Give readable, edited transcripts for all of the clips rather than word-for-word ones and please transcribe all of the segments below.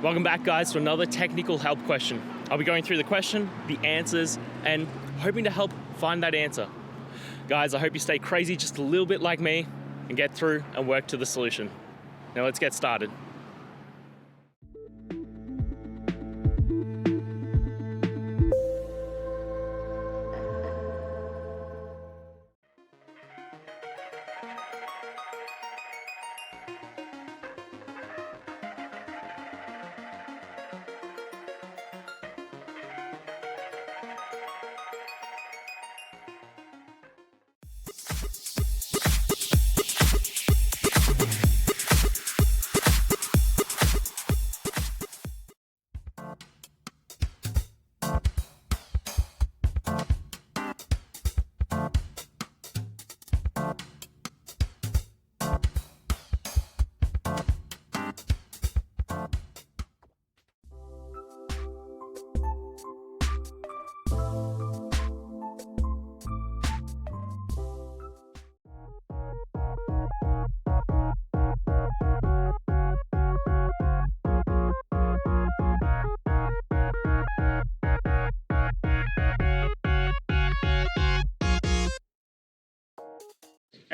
Welcome back, guys, to another technical help question. I'll be going through the question, the answers, and hoping to help find that answer. Guys, I hope you stay crazy just a little bit like me and get through and work to the solution. Now let's get started.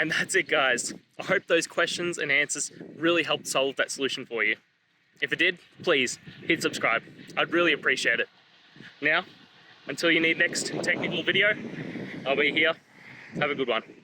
And that's it, guys. I hope those questions and answers really helped solve that solution for you. If it did, please hit subscribe. I'd really appreciate it. Now, until you need next technical video, I'll be here. Have a good one.